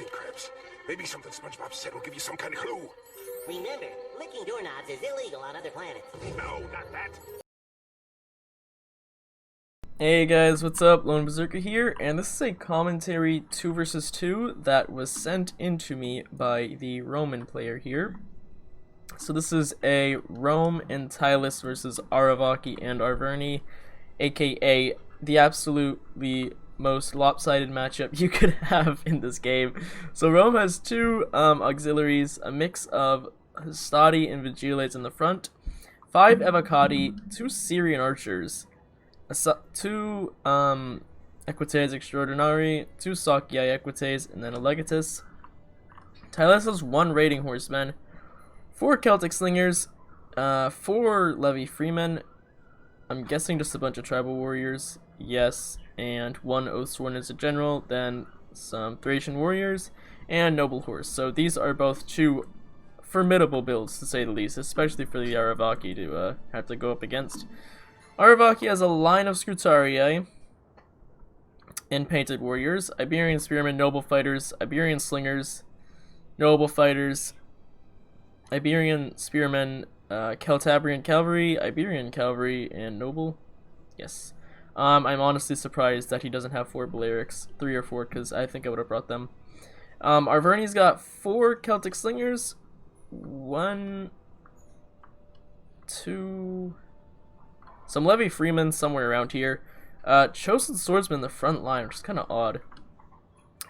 think, Krabs? Maybe something SpongeBob said will give you some kind of clue. Remember, licking doorknobs is illegal on other planets. No, not that. Hey guys, what's up? Lone Berserker here, and this is a commentary 2 versus 2 that was sent in to me by the Roman player here. So this is a Rome and Tylus versus Aravaki and Arverni, aka the absolutely most lopsided matchup you could have in this game. So Rome has two auxiliaries, a mix of Hastati and Vigilates in the front, 5 Evocati, 2 Syrian archers, 2 Equites Extraordinari, 2 Sakyai Equites, and then a Legatus. Tylus has 1 raiding horseman, 4 Celtic slingers, 4 Levy freemen, I'm guessing just a bunch of tribal warriors, yes, and 1 Oathsworn as a general, then some Thracian warriors, and noble horse. So these are both 2 formidable builds, to say the least, especially for the Aravaki to have to go up against. Aravaki has a line of Scutarii and painted warriors, Iberian spearmen, noble fighters, Iberian slingers, noble fighters, Iberian spearmen, Celtabrian cavalry, Iberian cavalry, and noble. Yes. I'm honestly surprised that he doesn't have 4 Balearics, 3 or 4, because I think I would have brought them. Arverni's got 4 Celtic slingers, 1, 2, some Levy freemen somewhere around here. Chosen swordsman in the front line, which is kind of odd.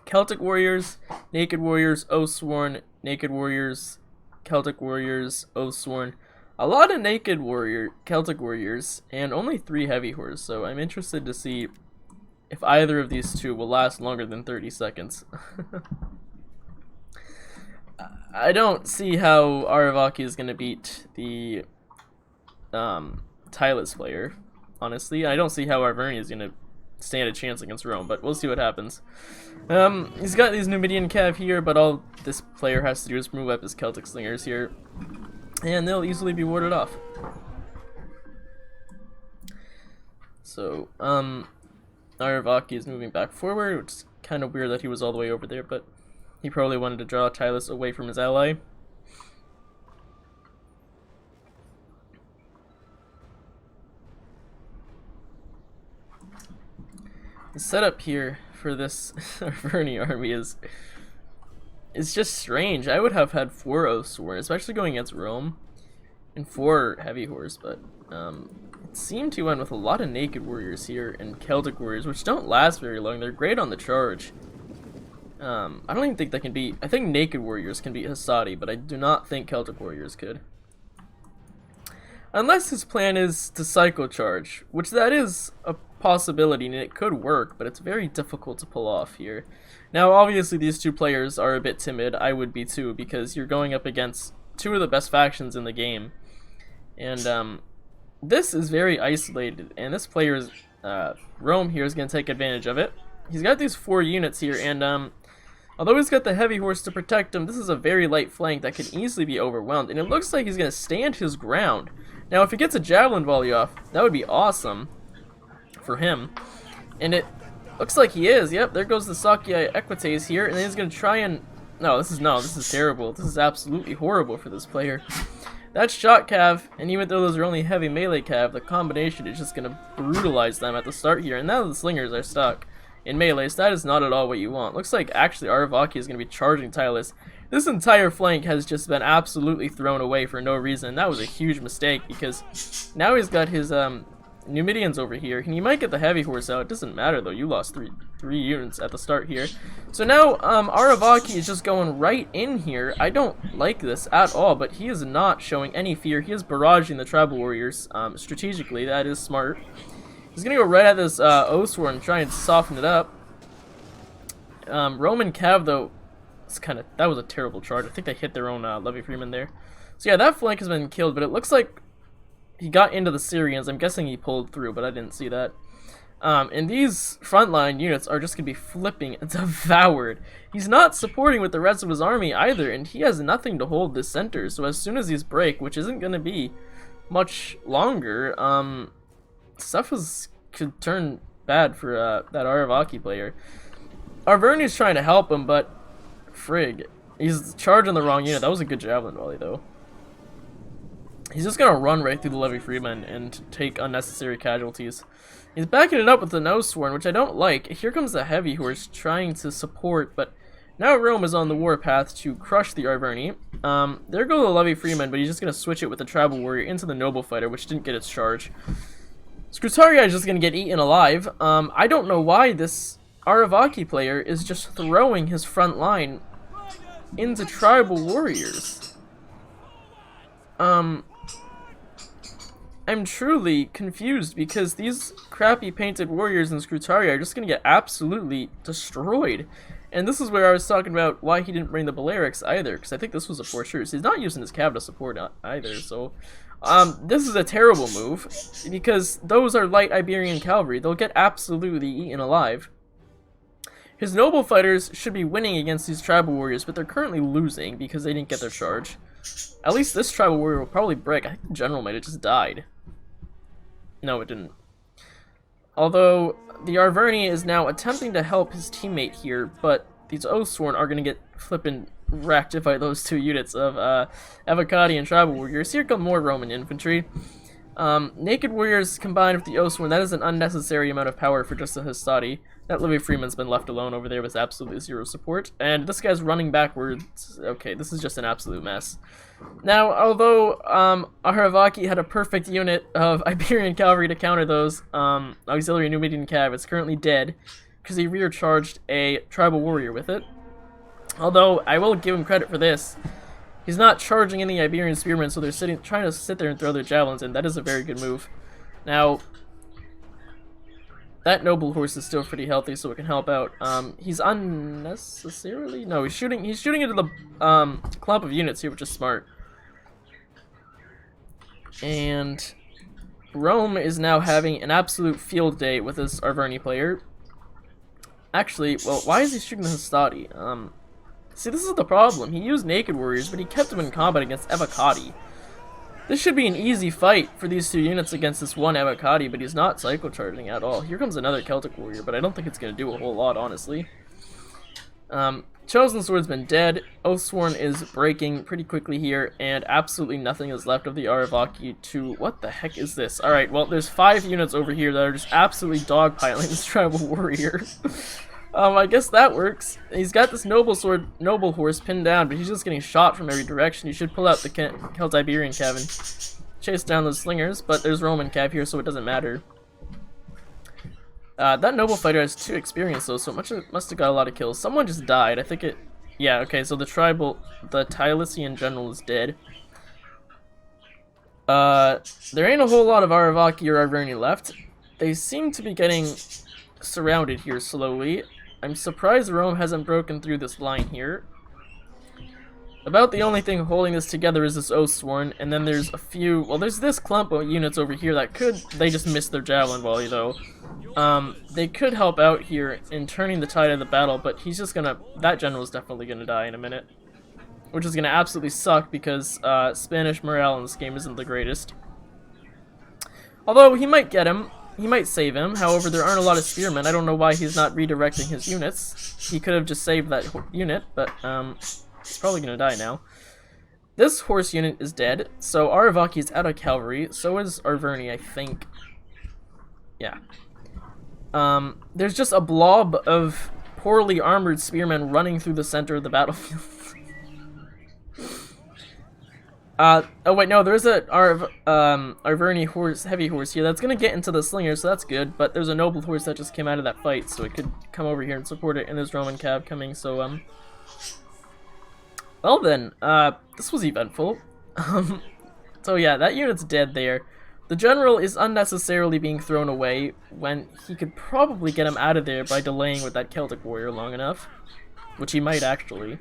Celtic warriors, naked warriors, Oathsworn, naked warriors, Celtic warriors, Oathsworn. A lot of naked Celtic warriors, and only 3 heavy horse, so I'm interested to see if either of these 2 will last longer than 30 seconds. I don't see how Aravaki is going to beat the Tylus player, honestly. I don't see how Arverni is going to stand a chance against Rome, but we'll see what happens. He's got these Numidian Cav here, but all this player has to do is move up his Celtic slingers here, and they'll easily be warded off. So, Aravaki is moving back forward, which is kind of weird that he was all the way over there, but he probably wanted to draw Tylus away from his ally. The setup here for this Arverni army is just strange. I would have had 4 Oathsworn, especially going against Rome, and 4 heavy horse, but it seemed he went with a lot of naked warriors here and Celtic warriors, which don't last very long. They're great on the charge. I don't even think they can beat. I think naked warriors can beat Hastati, but I do not think Celtic warriors could. Unless his plan is to cycle charge, which that is a possibility and it could work, but it's very difficult to pull off here. Now obviously these 2 players are a bit timid. I would be too, because you're going up against 2 of the best factions in the game, and this is very isolated, and this player's Rome here is going to take advantage of it. He's got these 4 units here, and although he's got the heavy horse to protect him, this is a very light flank that could easily be overwhelmed, and it looks like he's going to stand his ground. Now if he gets a javelin volley off, that would be awesome for him, and it looks like he is. Yep, there goes the Sakyai Equites here, and then he's gonna try and this is terrible. This is absolutely horrible for this player. That's shot cav, and even though those are only heavy melee cav, the combination is just gonna brutalize them at the start here, and now the slingers are stuck in melee, so that is not at all what you want. Looks like actually Aravaki is gonna be charging Tylus. This entire flank has just been absolutely thrown away for no reason. That was a huge mistake, because now he's got his Numidians over here, and you might get the heavy horse out. It doesn't matter though, you lost three units at the start here. So now Aravaki is just going right in here. I don't like this at all, but he is not showing any fear. He is barraging the tribal warriors strategically. That is smart. He's gonna go right at this Oathsworn and try and soften it up. Roman Cav though, that was a terrible charge. I think they hit their own Levy freeman there. So yeah, that flank has been killed, but it looks like he got into the Syrians. I'm guessing he pulled through, but I didn't see that. And these frontline units are just going to be flipping and devoured. He's not supporting with the rest of his army either, and he has nothing to hold this center. So as soon as these break, which isn't going to be much longer, stuff could turn bad for that Aravaki player. Arverni's trying to help him, but Frig. He's charging the wrong unit. That was a good javelin volley, though. He's just gonna run right through the Levy Freeman and take unnecessary casualties. He's backing it up with the Nose Sworn, which I don't like. Here comes the Heavy Horse trying to support, but now Rome is on the warpath to crush the Arverni. There go the Levy Freeman, but he's just gonna switch it with the Tribal Warrior into the Noble Fighter, which didn't get its charge. Scrutarii is just gonna get eaten alive. I don't know why this Aravaki player is just throwing his front line into Tribal Warriors. I'm truly confused because these crappy painted warriors in Scrutarii are just gonna get absolutely destroyed. And this is where I was talking about why he didn't bring the Balearics either, because I think this was a for sure. So he's not using his cav to support either, so this is a terrible move, because those are light Iberian cavalry. They'll get absolutely eaten alive. His noble fighters should be winning against these tribal warriors, but they're currently losing because they didn't get their charge. At least this tribal warrior will probably break. I think the general might have just died. No, it didn't. Although, the Arverni is now attempting to help his teammate here, but these Oathsworn are going to get flippin' wrecked by those two units of Evocati and Tribal Warriors. Here come more Roman infantry. Naked Warriors combined with the Oathsworn, that is an unnecessary amount of power for just a Hastati. That Livy Freeman's been left alone over there with absolutely zero support. And this guy's running backwards. Okay, this is just an absolute mess. Now, although Aravaki had a perfect unit of Iberian cavalry to counter those auxiliary Numidian cav, it's currently dead because he rear charged a tribal warrior with it. Although I will give him credit for this, he's not charging any Iberian spearmen, so they're trying to sit there and throw their javelins in. That is a very good move. Now, that noble horse is still pretty healthy, so it can help out. He's unnecessarily... No, he's shooting into the clump of units here, which is smart. And Rome is now having an absolute field day with this Arverni player. Actually, well, why is he shooting the Hastati? See, this is the problem. He used Naked Warriors, but he kept them in combat against Evocati. This should be an easy fight for these two units against this one Evocati, but he's not psycho-charging at all. Here comes another Celtic Warrior, but I don't think it's going to do a whole lot, honestly. Chosen Sword's been dead. Oathsworn is breaking pretty quickly here, and absolutely nothing is left of the Aravaki to... What the heck is this? Alright, well, there's 5 units over here that are just absolutely dogpiling this Tribal Warrior. I guess that works. He's got this noble horse pinned down, but he's just getting shot from every direction. You should pull out the Celt-Iberian cav and chase down those slingers, but there's Roman cav here, so it doesn't matter. That noble fighter has 2 experience though, so it must have got a lot of kills. Someone just died. I think it... Yeah, okay, so the Tylesian general is dead. There ain't a whole lot of Aravaki or Arverni left. They seem to be getting surrounded here slowly. I'm surprised Rome hasn't broken through this line here. About the only thing holding this together is this Oathsworn, and then there's a few... Well, there's this clump of units over here that could... They just missed their javelin volley, though. They could help out here in turning the tide of the battle, but he's just gonna... That general's definitely gonna die in a minute. Which is gonna absolutely suck, because Spanish morale in this game isn't the greatest. Although, he might get him. He might save him. However, there aren't a lot of spearmen. I don't know why he's not redirecting his units. He could have just saved that unit, but he's probably gonna die now. This horse unit is dead, so Aravaki is out of cavalry. So is Arverni, I think. Yeah. There's just a blob of poorly armored spearmen running through the center of the battlefield. Oh wait, no, there's a Arverni horse, heavy horse here that's gonna get into the slinger, so that's good, but there's a noble horse that just came out of that fight, so it could come over here and support it, and there's Roman cav coming, so, well then, this was eventful. So yeah, that unit's dead there. The general is unnecessarily being thrown away when he could probably get him out of there by delaying with that Celtic warrior long enough. Which he might actually.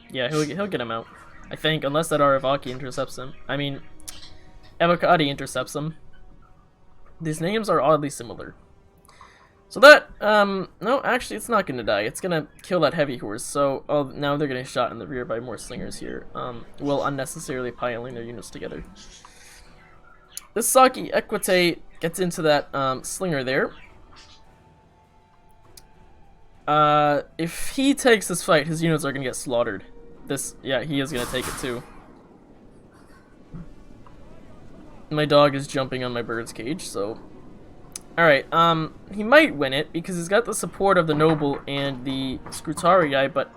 Yeah, he'll get him out. I think, unless that Aravaki intercepts him. I mean, Evocati intercepts him. These names are oddly similar. So that, no, actually it's not gonna die. It's gonna kill that heavy horse. So, oh, now they're getting shot in the rear by more slingers here. While unnecessarily piling their units together. This Saki Equite gets into that, slinger there. If he takes this fight, his units are gonna get slaughtered. Yeah, he is gonna take it too. My dog is jumping on my bird's cage, so... Alright, he might win it, because he's got the support of the Noble and the Scrutari guy, but...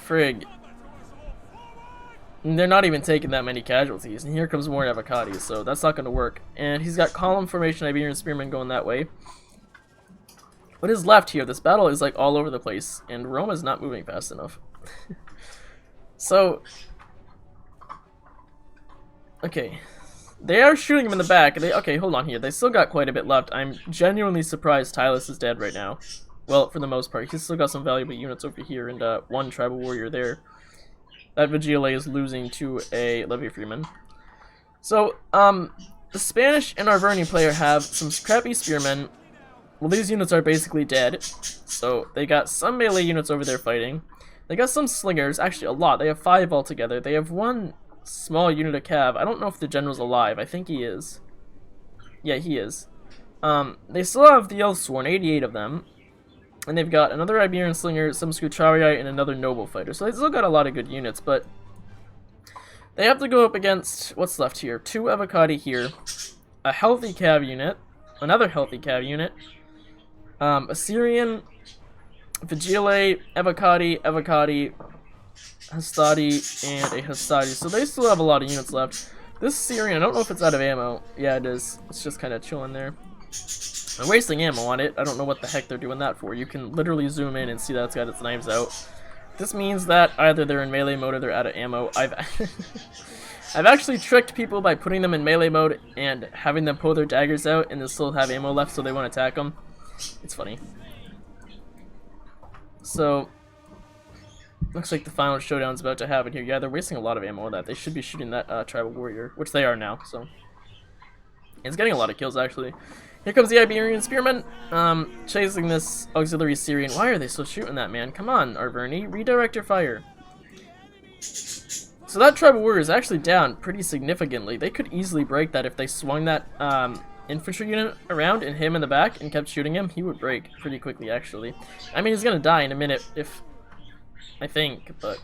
Frig. They're not even taking that many casualties, and here comes more Avocati, so that's not gonna work. And he's got column formation Iberian Spearmen going that way. What is left here? This battle is like all over the place, and Rome is not moving fast enough. So... Okay. They are shooting him in the back. Okay, hold on here. They still got quite a bit left. I'm genuinely surprised Tylus is dead right now. Well, for the most part. He's still got some valuable units over here and one tribal warrior there. That Vigile is losing to a Levy Freeman. So, the Spanish and Arverni player have some crappy spearmen. Well, these units are basically dead. So, they got some melee units over there fighting. They got some slingers. Actually, a lot. They have 5 altogether. They have 1... small unit of cav. I don't know if the general's alive. I think he is. Yeah, he is. They still have the Elsworn, 88 of them. And they've got another Iberian Slinger, some Scutarii, and another Noble Fighter. So they still got a lot of good units, but... They have to go up against... What's left here? 2 Avocati here. A healthy cav unit. Another healthy cav unit. Assyrian... Vigile, Avocati, Hastati, and a Hastati. So they still have a lot of units left. This Syrian, I don't know if it's out of ammo. Yeah, it is. It's just kind of chilling there. I'm wasting ammo on it. I don't know what the heck they're doing that for. You can literally zoom in and see that it's got its knives out. This means that either they're in melee mode or they're out of ammo. I've actually tricked people by putting them in melee mode and having them pull their daggers out and they still have ammo left so they won't attack them. It's funny. So... Looks like the final showdown's about to happen here. Yeah, they're wasting a lot of ammo on that. They should be shooting that tribal warrior, which they are now, so... It's getting a lot of kills, actually. Here comes the Iberian Spearmen, chasing this auxiliary Syrian. Why are they still shooting that, man? Come on, Arverni, redirect your fire. So that tribal warrior is actually down pretty significantly. They could easily break that if they swung that infantry unit around and him in the back and kept shooting him. He would break pretty quickly, actually. I mean, he's gonna die in a minute if... I think, but...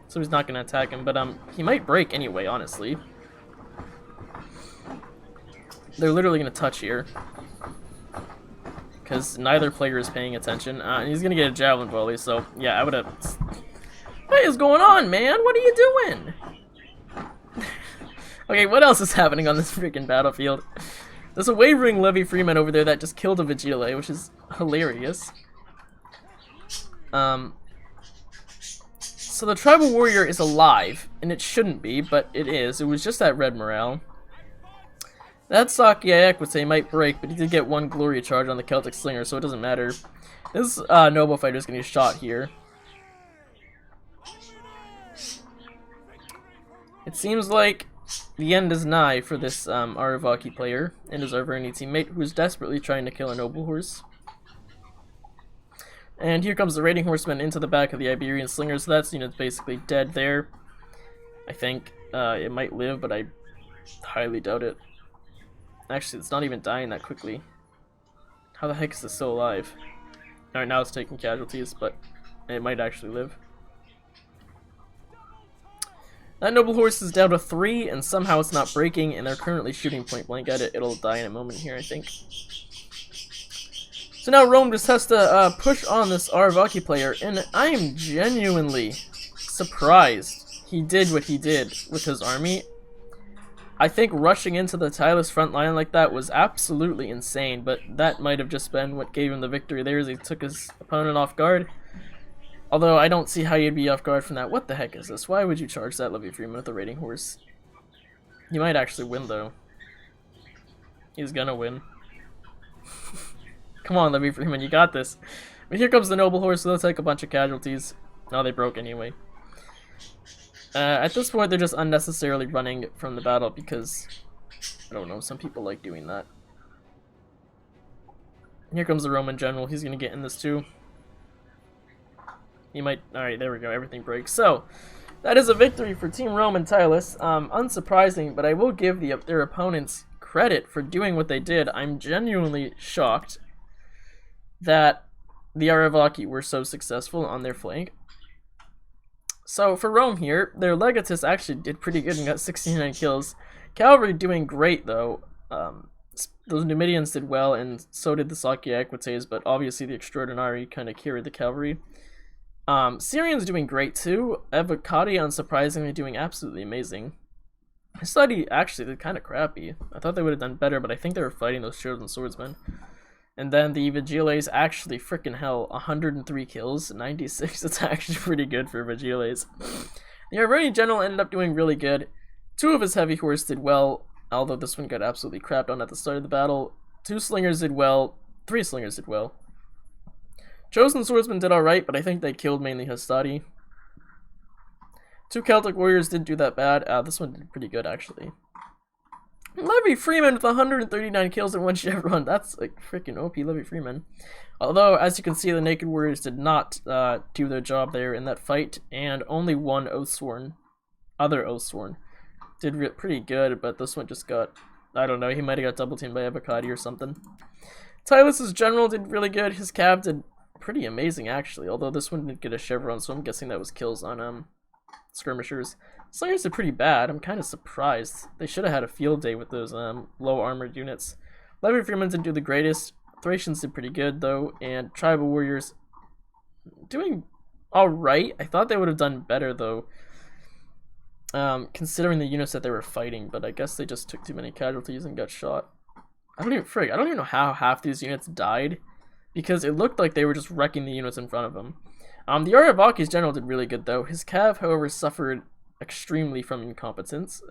So he's not gonna attack him, but he might break anyway, honestly. They're literally gonna touch here. Because neither player is paying attention. And he's gonna get a javelin volley, so yeah, I would've... What is going on, man? What are you doing? Okay, what else is happening on this freaking battlefield? There's a wavering Levy Freeman over there that just killed a Vigile, which is hilarious. So the tribal warrior is alive, and it shouldn't be, but it is. It was just at red morale. That Saki Equite might break, but he did get 1 glory charge on the Celtic Slinger, so it doesn't matter. This Noble Fighter is going to be shot here. It seems like the end is nigh for this Aravaki player and his Arverni teammate, who is desperately trying to kill a Noble Horse. And here comes the Raiding Horseman into the back of the Iberian Slinger, so that unit's basically dead there. I think it might live, but I highly doubt it. Actually, it's not even dying that quickly. How the heck is this still alive? Alright, now it's taking casualties, but it might actually live. That Noble Horse is down to 3, and somehow it's not breaking, and they're currently shooting point blank at it. It'll die in a moment here, I think. So now Rome just has to push on this Aravaki player, and I am genuinely surprised he did what he did with his army. I think rushing into the Tylus front line like that was absolutely insane, but that might have just been what gave him the victory there as he took his opponent off guard. Although I don't see how you'd be off guard from that. What the heck is this? Why would you charge that Levy Freeman with a Raiding Horse? He might actually win though. He's gonna win. Come on, Levy Freeman, you got this. But here comes the Noble Horse, so they'll take a bunch of casualties. No, they broke anyway. At this point, they're just unnecessarily running from the battle because, I don't know, some people like doing that. Here comes the Roman general. He's going to get in this too. He might... Alright, there we go. Everything breaks. So, that is a victory for Team Rome and Tylus. Unsurprising, but I will give their opponents credit for doing what they did. I'm genuinely shocked. that the Aravaki were so successful on their flank. So for Rome here, their Legatus actually did pretty good and got 69 kills. Cavalry doing great though. Those Numidians did well, and so did the Sakya Equites, but obviously the Extraordinari kind of carried the cavalry. Syrians doing great too. Evocati unsurprisingly doing absolutely amazing. Hastati actually did kind of crappy. I thought they would have done better, but I think they were fighting those chosen swordsmen. And then the Vigiles actually freaking hell, 103 kills, 96. It's actually pretty good for Vigiles. The Arvernian general ended up doing really good. 2 of his heavy horse did well, although this one got absolutely crapped on at the start of the battle. 2 slingers did well, 3 slingers did well. Chosen swordsmen did alright, but I think they killed mainly Hastati. 2 Celtic warriors didn't do that bad. This one did pretty good actually. Levy Freeman with 139 kills and 1 chevron. That's like freaking OP Levy Freeman. Although, as you can see, the Naked Warriors did not do their job there in that fight, and only one other Oathsworn, did pretty good, but this one just got, I don't know, he might have got double teamed by Evocati or something. Tylus's general did really good. His cav did pretty amazing actually, although this one didn't get a chevron, so I'm guessing that was kills on skirmishers. Slingers did pretty bad. I'm kind of surprised. They should have had a field day with those low armored units. Levy Freeman didn't do the greatest. Thracians did pretty good though, and tribal warriors doing alright. I thought they would have done better though, considering the units that they were fighting, but I guess they just took too many casualties and got shot. I don't even know how half these units died, because it looked like they were just wrecking the units in front of them. The Aravaki's general did really good though. His cav, however, suffered extremely from incompetence.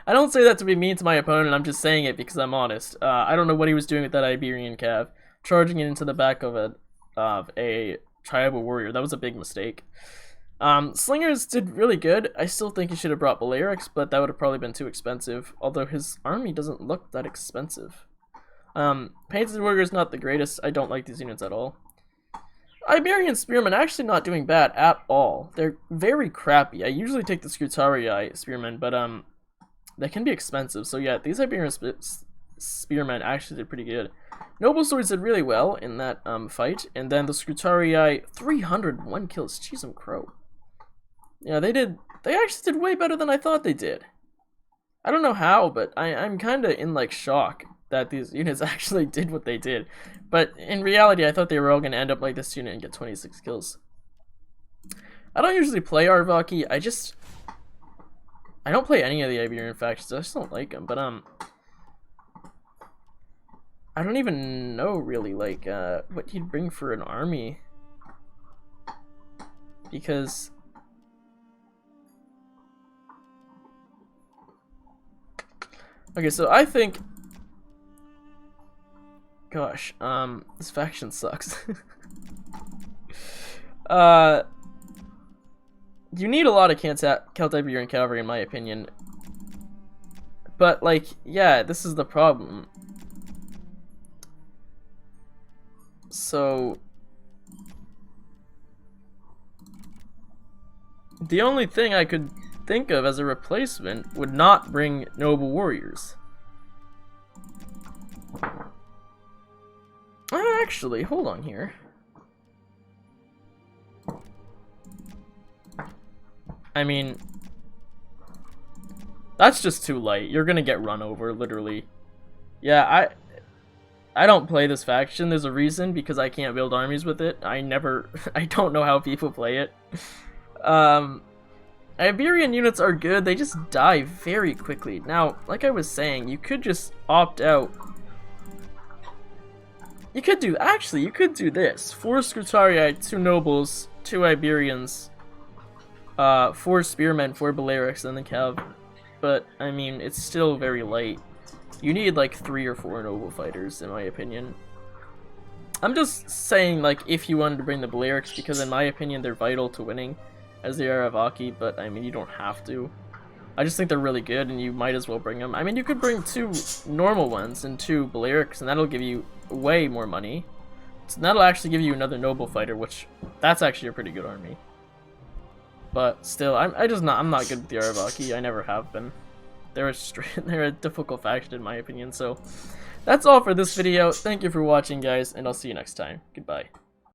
I don't say that to be mean to my opponent, I'm just saying it because I'm honest. I don't know what he was doing with that Iberian cav, charging it into the back of a tribal warrior. That was a big mistake. Slingers did really good. I still think he should have brought Balearics, but that would have probably been too expensive, although his army doesn't look that expensive. Painted Warrior is not the greatest. I don't like these units at all. Iberian Spearmen actually not doing bad at all. They're very crappy. I usually take the Scutarii Spearmen, but they can be expensive. So yeah, these Iberian Spearmen actually did pretty good. Noble Swords did really well in that fight, and then the Scutarii 301 kills. Jeez, I'm crow. Yeah, they actually did way better than I thought they did. I don't know how, but I'm kind of in like shock that these units actually did what they did. But in reality, I thought they were all going to end up like this unit and get 26 kills. I don't usually play Arvaki. I don't play any of the Iberian factions. I just don't like them. But I don't even know really like what he'd bring for an army, because okay, so I think, gosh, this faction sucks. You need a lot of Celtiberian cavalry in my opinion. But like, yeah, this is the problem. So the only thing I could think of as a replacement would not bring noble warriors. Actually, hold on here. I mean, that's just too light. You're gonna get run over, literally. Yeah, I don't play this faction. There's a reason, because I can't build armies with it. I don't know how people play it. Iberian units are good, they just die very quickly. Now, like I was saying, you could just opt out. You could do this. 4 Scutarii, 2 nobles, 2 Iberians, 4 spearmen, 4 Balearics, and the cav. But, I mean, it's still very light. You need like 3 or 4 noble fighters, in my opinion. I'm just saying, like, if you wanted to bring the Balearics, because in my opinion they're vital to winning, as they are Avaki, but I mean, you don't have to. I just think they're really good, and you might as well bring them. I mean, you could bring 2 normal ones and 2 Balearics, and that'll give you way more money. So that'll actually give you another noble fighter, which, that's actually a pretty good army. But still, I'm not good with the Aravaki. I never have been. They're a difficult faction in my opinion. So that's all for this video. Thank you for watching, guys, and I'll see you next time. Goodbye.